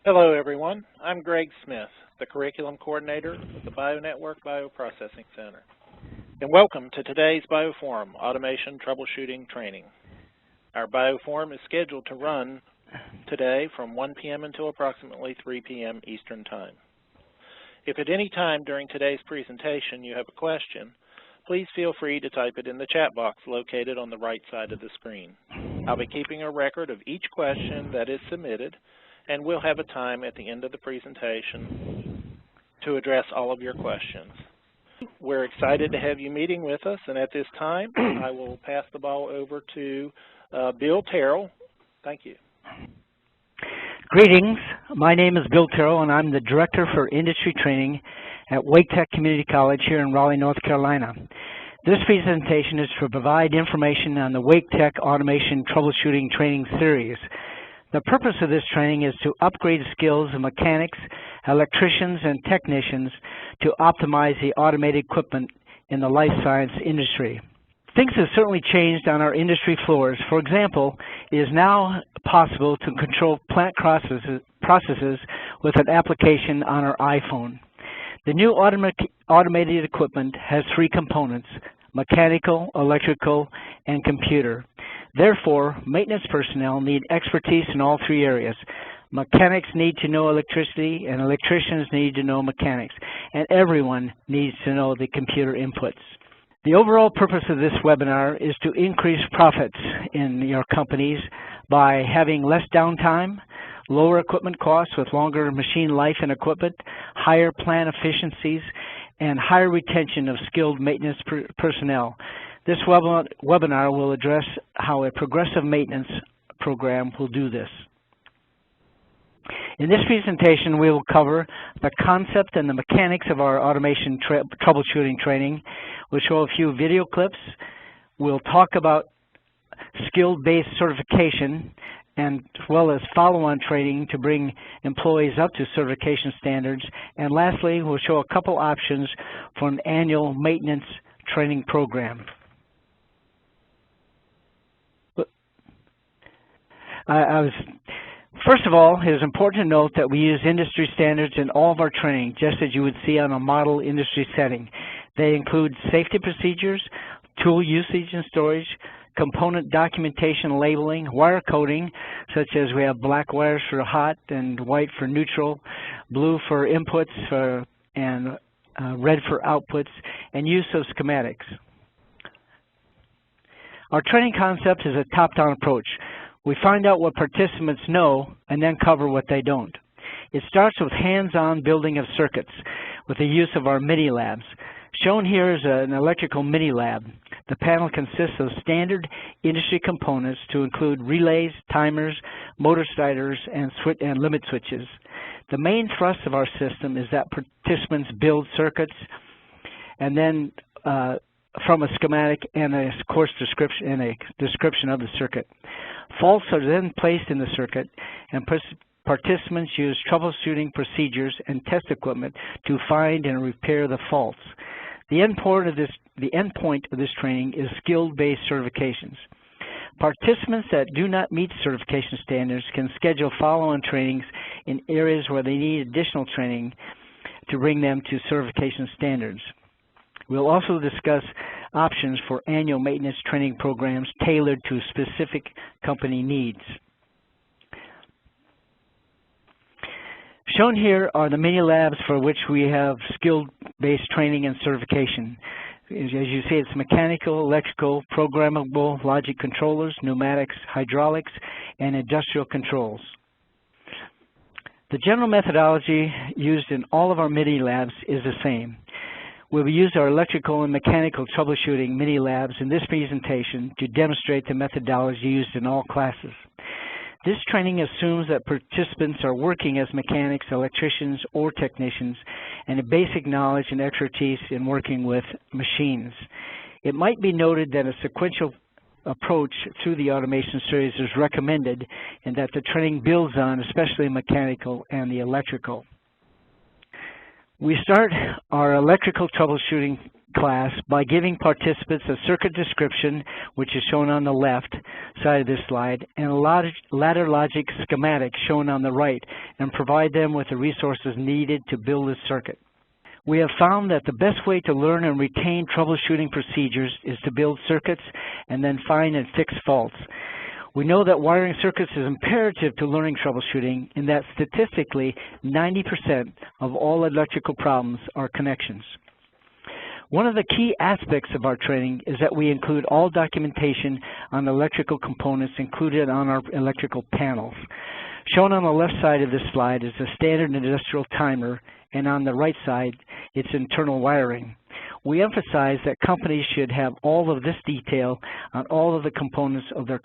Hello everyone, I'm Greg Smith, the Curriculum Coordinator with the BioNetwork Bioprocessing Center. And welcome to today's BioForum Automation Troubleshooting Training. Our BioForum is scheduled to run today from 1 p.m. until approximately 3 p.m. Eastern Time. If at any time during today's presentation you have a question, please feel free to type it in the chat box located on the right side of the screen. I'll be keeping a record of each question that is submitted, and we'll have a time at the end of the presentation to address all of your questions. We're excited to have you meeting with us, and at this time, I will pass the ball over to Bill Terrill. Thank you. Greetings. My name is Bill Terrill, and I'm the Director for Industry Training at Wake Tech Community College here in Raleigh, North Carolina. This presentation is to provide information on the Wake Tech Automation Troubleshooting Training Series. The purpose of this training is to upgrade skills of mechanics, electricians, and technicians to optimize the automated equipment in the life science industry. Things have certainly changed on our industry floors. For example, it is now possible to control plant processes with an application on our iPhone. The new automated equipment has three components: mechanical, electrical, and computer. Therefore, maintenance personnel need expertise in all three areas. Mechanics need to know electricity, and electricians need to know mechanics, and everyone needs to know the computer inputs. The overall purpose of this webinar is to increase profits in your companies by having less downtime, lower equipment costs with longer machine life and equipment, higher plant efficiencies, and higher retention of skilled maintenance personnel. This webinar will address how a progressive maintenance program will do this. In this presentation, we will cover the concept and the mechanics of our automation troubleshooting training. We'll show a few video clips. We'll talk about skill-based certification, and as well as follow-on training to bring employees up to certification standards. And lastly, we'll show a couple options for an annual maintenance training program. First of all, it is important to note that we use industry standards in all of our training, just as you would see on a model industry setting. They include safety procedures, tool usage and storage, component documentation labeling, wire coding, such as we have black wires for hot and white for neutral, blue for inputs and red for outputs, and use of schematics. Our training concept is a top-down approach. We find out what participants know and then cover what they don't. It starts with hands-on building of circuits with the use of our mini labs. Shown here is an electrical mini lab. The panel consists of standard industry components to include relays, timers, motor starters, and limit switches. The main thrust of our system is that participants build circuits and then from a schematic and a course description of the circuit. Faults are then placed in the circuit, and participants use troubleshooting procedures and test equipment to find and repair the faults. The end point of this training is skill-based certifications. Participants that do not meet certification standards can schedule follow-on trainings in areas where they need additional training to bring them to certification standards. We'll also discuss options for annual maintenance training programs tailored to specific company needs. Shown here are the mini labs for which we have skill-based training and certification. As you see, it's mechanical, electrical, programmable logic controllers, pneumatics, hydraulics, and industrial controls. The general methodology used in all of our mini labs is the same. We will use our electrical and mechanical troubleshooting mini labs in this presentation to demonstrate the methodology used in all classes. This training assumes that participants are working as mechanics, electricians, or technicians, and a basic knowledge and expertise in working with machines. It might be noted that a sequential approach through the automation series is recommended, and that the training builds on especially mechanical and the electrical. We start our electrical troubleshooting class by giving participants a circuit description, which is shown on the left side of this slide, and a ladder logic schematic shown on the right, and provide them with the resources needed to build a circuit. We have found that the best way to learn and retain troubleshooting procedures is to build circuits and then find and fix faults. We know that wiring circuits is imperative to learning troubleshooting, in that statistically 90% of all electrical problems are connections. One of the key aspects of our training is that we include all documentation on electrical components included on our electrical panels. Shown on the left side of this slide is a standard industrial timer, and on the right side, its internal wiring. We emphasize that companies should have all of this detail on all of the components of their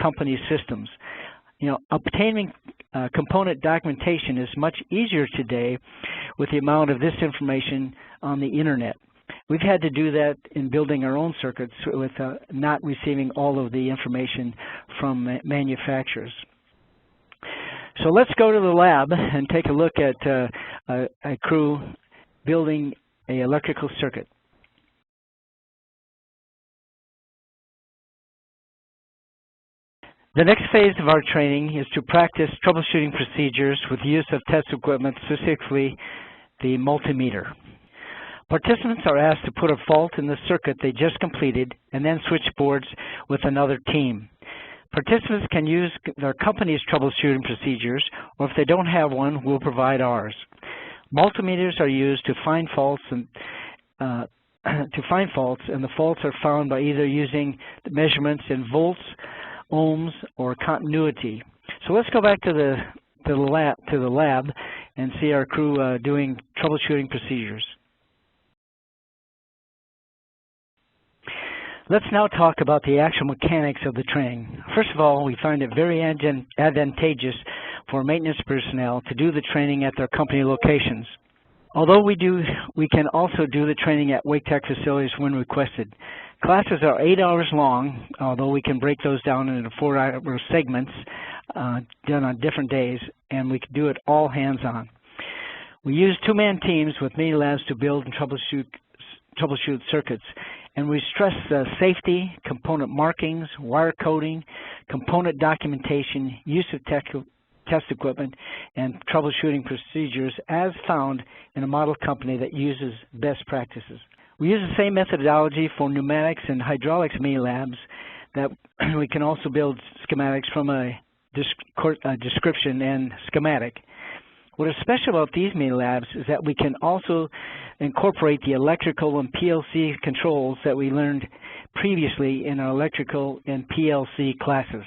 company's systems. Obtaining component documentation is much easier today with the amount of this information on the internet. We've had to do that in building our own circuits with not receiving all of the information from manufacturers. So let's go to the lab and take a look at a crew building an electrical circuit. The next phase of our training is to practice troubleshooting procedures with use of test equipment, specifically the multimeter. Participants are asked to put a fault in the circuit they just completed and then switch boards with another team. Participants can use their company's troubleshooting procedures, or if they don't have one, we'll provide ours. Multimeters are used to find faults, and the faults are found by either using the measurements in volts, ohms, or continuity. So let's go back to the lab and see our crew doing troubleshooting procedures. Let's now talk about the actual mechanics of the training. First of all, we find it very advantageous for maintenance personnel to do the training at their company locations. Although we can also do the training at Wake Tech facilities when requested. Classes are 8 hours long, although we can break those down into 4-hour segments done on different days, and we can do it all hands-on. We use 2-man teams with mini labs to build and troubleshoot circuits, and we stress safety, component markings, wire coding, component documentation, use of test equipment, and troubleshooting procedures as found in a model company that uses best practices. We use the same methodology for pneumatics and hydraulics mini labs that we can also build schematics from a description and schematic. What is special about these mini labs is that we can also incorporate the electrical and PLC controls that we learned previously in our electrical and PLC classes.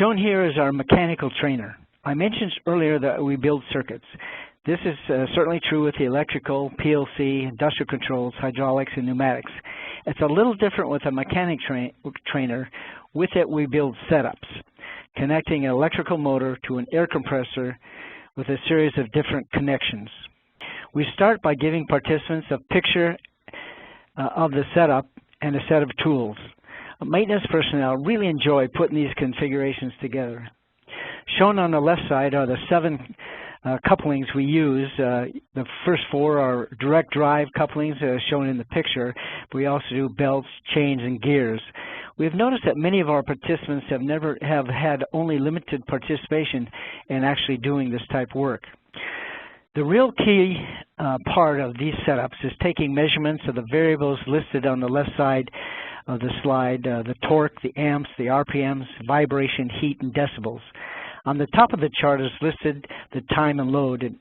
Shown here is our mechanical trainer. I mentioned earlier that we build circuits. This is certainly true with the electrical, PLC, industrial controls, hydraulics, and pneumatics. It's a little different with a mechanic trainer. With it, we build setups, connecting an electrical motor to an air compressor with a series of different connections. We start by giving participants a picture of the setup and a set of tools. Maintenance personnel really enjoy putting these configurations together. Shown on the left side are the 7 couplings we use. The first 4 are direct drive couplings shown in the picture. We also do belts, chains, and gears. We've noticed that many of our participants have had only limited participation in actually doing this type of work. The real key part of these setups is taking measurements of the variables listed on the left side of the slide, the torque, the amps, the RPMs, vibration, heat, and decibels. On the top of the chart is listed the time and load.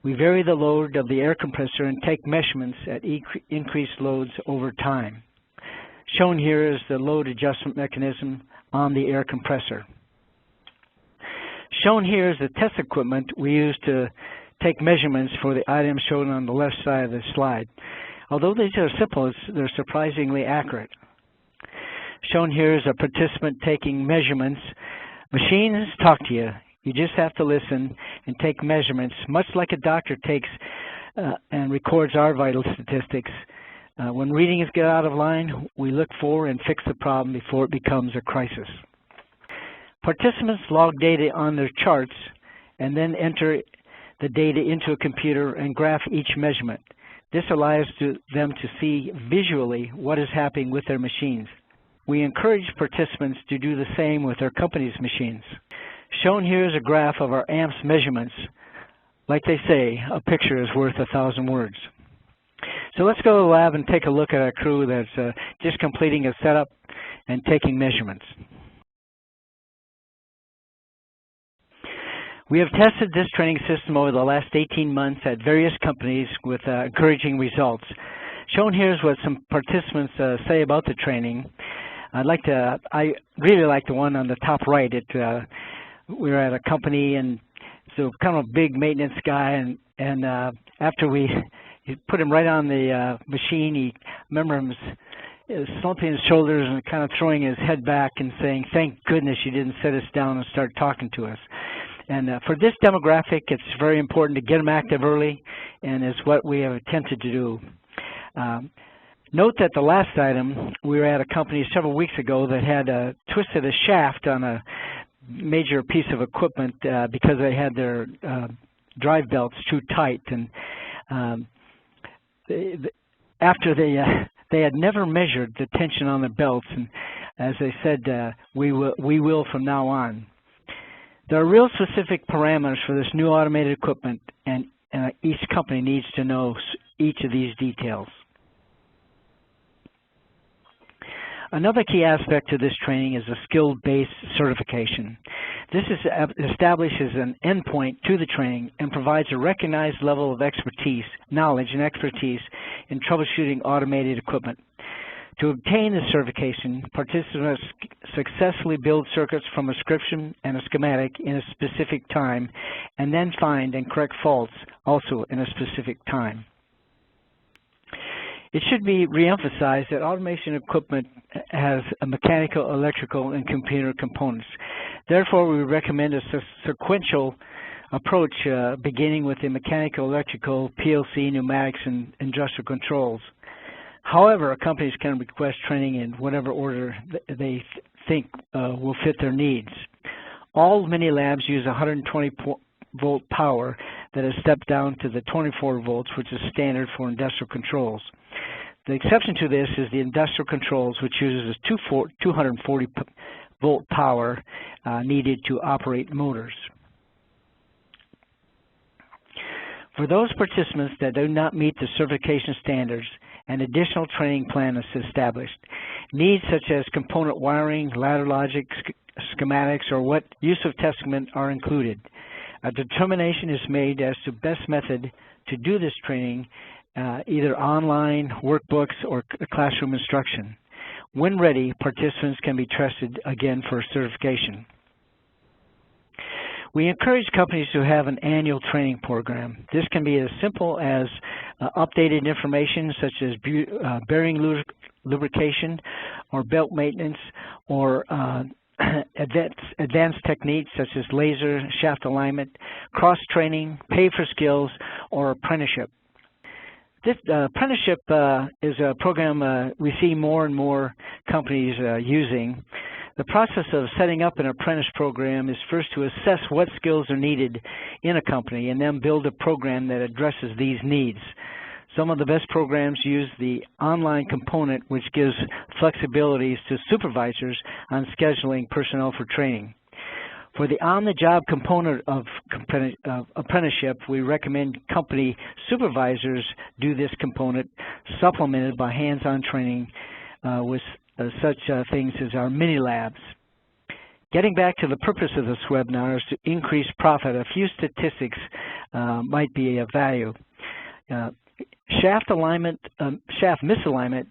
We vary the load of the air compressor and take measurements at increased loads over time. Shown here is the load adjustment mechanism on the air compressor. Shown here is the test equipment we use to take measurements for the items shown on the left side of the slide. Although these are simple, they're surprisingly accurate. Shown here is a participant taking measurements. Machines talk to you. You just have to listen and take measurements, much like a doctor takes and records our vital statistics. When readings get out of line, we look for and fix the problem before it becomes a crisis. Participants log data on their charts and then enter the data into a computer and graph each measurement. This allows them to see visually what is happening with their machines. We encourage participants to do the same with their company's machines. Shown here is a graph of our amps measurements. Like they say, a picture is worth 1,000 words. So let's go to the lab and take a look at our crew that's just completing a setup and taking measurements. We have tested this training system over the last 18 months at various companies with encouraging results. Shown here is what some participants say about the training. I really like the one on the top right. We were at a company, and so kind of a big maintenance guy, and after we put him right on the machine, I remember him slumping his shoulders and kind of throwing his head back and saying, "Thank goodness you didn't sit us down and start talking to us." And for this demographic, it's very important to get them active early, and it's what we have attempted to do. Note that the last item, we were at a company several weeks ago that had twisted a shaft on a major piece of equipment because they had their drive belts too tight. And after they had never measured the tension on the belts, and as they said, we will from now on. There are real specific parameters for this new automated equipment, and each company needs to know each of these details. Another key aspect to this training is a skill-based certification. This establishes an endpoint to the training and provides a recognized level of knowledge and expertise in troubleshooting automated equipment. To obtain this certification, participants successfully build circuits from a description and a schematic in a specific time, and then find and correct faults also in a specific time. It should be reemphasized that automation equipment has a mechanical, electrical, and computer components. Therefore, we recommend a sequential approach beginning with the mechanical, electrical, PLC, pneumatics, and industrial controls. However, companies can request training in whatever order they think will fit their needs. All mini labs use 120-volt power that is stepped down to the 24 volts, which is standard for industrial controls. The exception to this is the industrial controls, which uses 240-volt power needed to operate motors. For those participants that do not meet the certification standards, an additional training plan is established. Needs such as component wiring, ladder logic, schematics, or what use of testament are included. A determination is made as to best method to do this training, either online, workbooks, or classroom instruction. When ready, participants can be trusted again for certification. We encourage companies to have an annual training program. This can be as simple as updated information such as bearing lubrication or belt maintenance, or advanced techniques such as laser, shaft alignment, cross-training, pay for skills, or apprenticeship. This apprenticeship is a program we see more and more companies using. The process of setting up an apprentice program is first to assess what skills are needed in a company and then build a program that addresses these needs. Some of the best programs use the online component, which gives flexibilities to supervisors on scheduling personnel for training. For the on-the-job component of apprenticeship, we recommend company supervisors do this component, supplemented by hands-on training with such things as our mini labs. Getting back to the purpose of this webinar is to increase profit. A few statistics might be of value. Shaft misalignment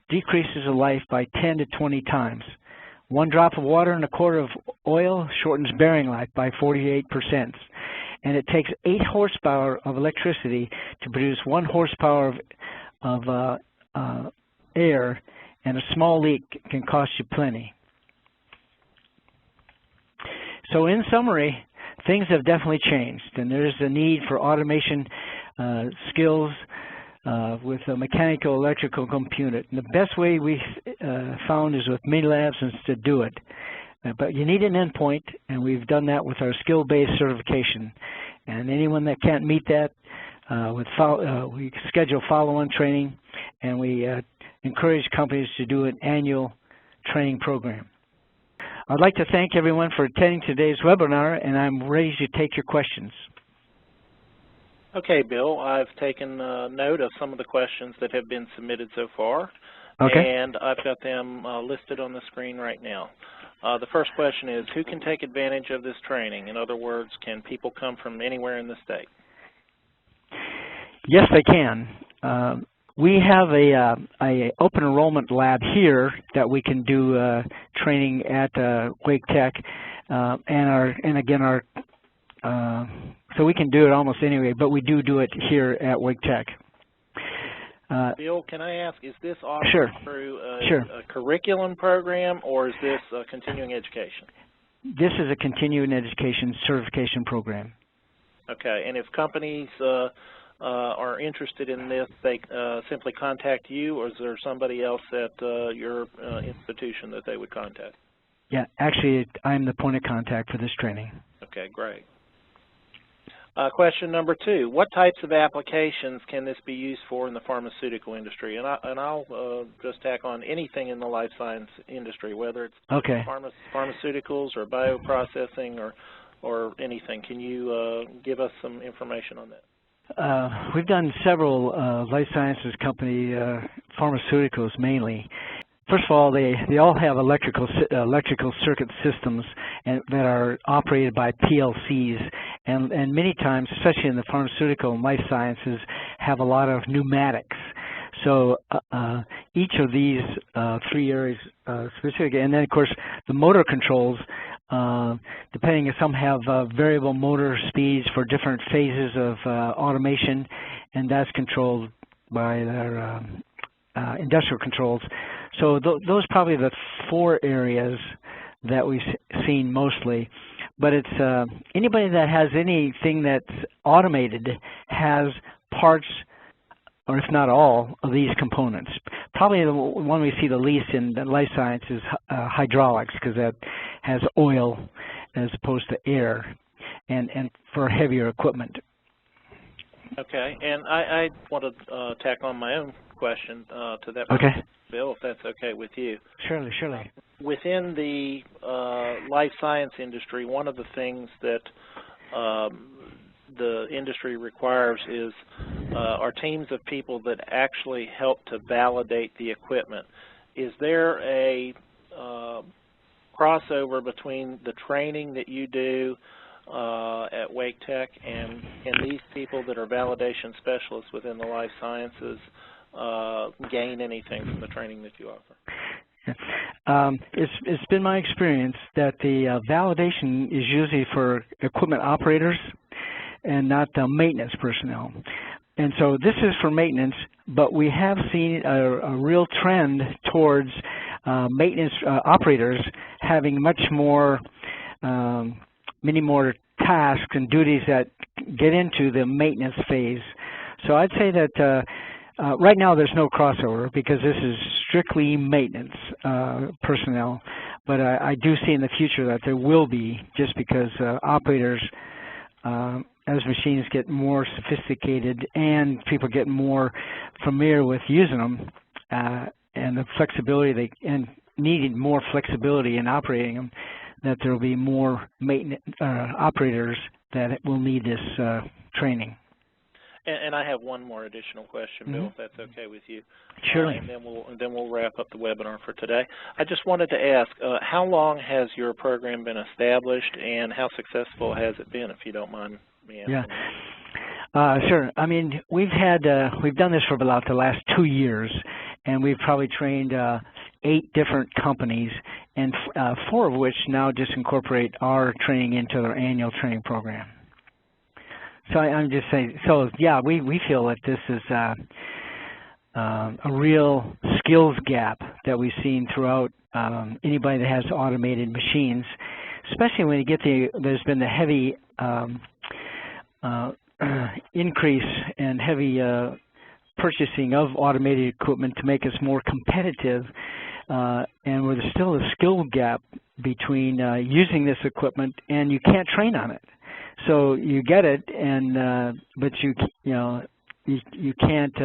decreases a life by 10 to 20 times. 1 drop of water and a quart of oil shortens bearing life by 48%. And it takes 8 horsepower of electricity to produce 1 horsepower of air, and a small leak can cost you plenty. So in summary, things have definitely changed, and there's a need for automation skills with a mechanical, electrical component. And the best way we found is with mini labs is to do it. But you need an endpoint, and we've done that with our skill-based certification. And anyone that can't meet that we schedule follow-on training, and we encourage companies to do an annual training program. I'd like to thank everyone for attending today's webinar, and I'm ready to take your questions. Okay, Bill, I've taken note of some of the questions that have been submitted so far, okay, and I've got them listed on the screen right now. The first question is, who can take advantage of this training? In other words, can people come from anywhere in the state? Yes, they can. We have a open enrollment lab here that we can do training at Wake Tech, so we can do it almost anyway, but we do it here at Wake Tech. Bill, can I ask, is this offered Sure. through Sure. a curriculum program, or is this a continuing education? This is a continuing education certification program. Okay, and if companies are interested in this, they simply contact you, or is there somebody else at your institution that they would contact? Yeah, actually, I'm the point of contact for this training. Okay, great. Question number 2, what types of applications can this be used for in the pharmaceutical industry? And I'll just tack on anything in the life science industry, whether it's okay. pharmaceuticals or bioprocessing or anything. Can you give us some information on that? We've done several life sciences company, pharmaceuticals mainly. First of all, they all have electrical circuit systems that are operated by PLCs, and many times, especially in the pharmaceutical and life sciences, have a lot of pneumatics. So each of these 3 areas specific, and then of course the motor controls, depending, some have variable motor speeds for different phases of automation, and that's controlled by their industrial controls. So those are probably the 4 areas that we've seen mostly. But it's anybody that has anything that's automated has parts, or if not all, of these components. Probably the one we see the least in the life science is hydraulics, because that has oil as opposed to air, and for heavier equipment. Okay, and I want to tack on my own question to that. Okay. Bill, if that's okay with you. Surely, surely. Within the life science industry, one of the things that the industry requires is are teams of people that actually help to validate the equipment. Is there a crossover between the training that you do at Wake Tech and these people that are validation specialists within the life sciences gain anything from the training that you offer? It's been my experience that the validation is usually for equipment operators and not maintenance personnel. And so this is for maintenance, but we have seen a real trend towards maintenance operators having much more, many more tasks and duties that get into the maintenance phase. So I'd say that right now there's no crossover because this is strictly maintenance personnel, but I do see in the future that there will be, just because operators, as machines get more sophisticated and people get more familiar with using them, and the flexibility and needing more flexibility in operating them, that there will be more maintenance operators that will need this training. And I have one more additional question, Bill, if that's okay with you. Surely. And then we'll wrap up the webinar for today. I just wanted to ask, how long has your program been established, and how successful has it been, if you don't mind me asking? Yeah. Sure. I mean, we've done this for about the last 2 years, and we've probably trained 8 different companies, and 4 of which now just incorporate our training into their annual training program. So I'm just saying, so yeah, we feel that this is a real skills gap that we've seen throughout anybody that has automated machines, especially when you get there's been the heavy increase and heavy purchasing of automated equipment to make us more competitive, and where there's still a skill gap between using this equipment, and you can't train on it. So you get it, and but you can't.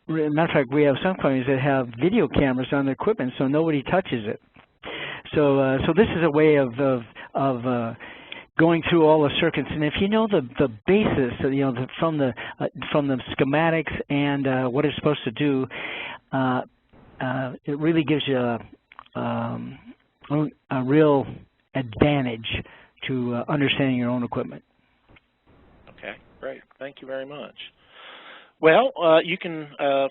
Matter of fact, we have some companies that have video cameras on their equipment, so nobody touches it. So so this is a way of going through all the circuits, and if you know the basis, from the schematics and what it's supposed to do, it really gives you a real advantage to understanding your own equipment. Okay, great. Thank you very much. Well, you can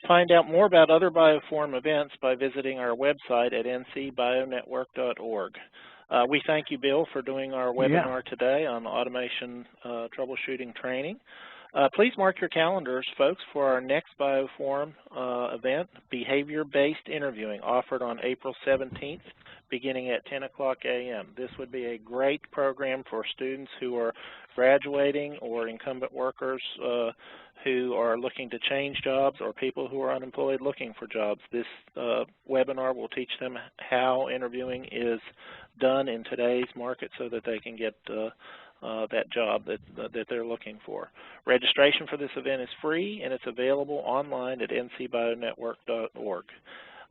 find out more about other BioForum events by visiting our website at ncbionetwork.org. We thank you, Bill, for doing our webinar today on automation troubleshooting training. Please mark your calendars, folks, for our next BioForum event, Behavior-Based Interviewing, offered on April 17th, beginning at 10 o'clock a.m. This would be a great program for students who are graduating or incumbent workers who are looking to change jobs, or people who are unemployed looking for jobs. This webinar will teach them how interviewing is done in today's market so that they can get that job that they're looking for. Registration for this event is free, and it's available online at ncbionetwork.org.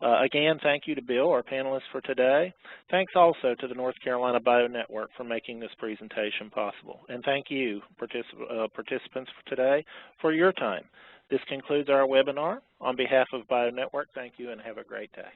Again, thank you to Bill, our panelist for today. Thanks also to the North Carolina BioNetwork for making this presentation possible. And thank you, participants for today, for your time. This concludes our webinar. On behalf of BioNetwork, thank you and have a great day.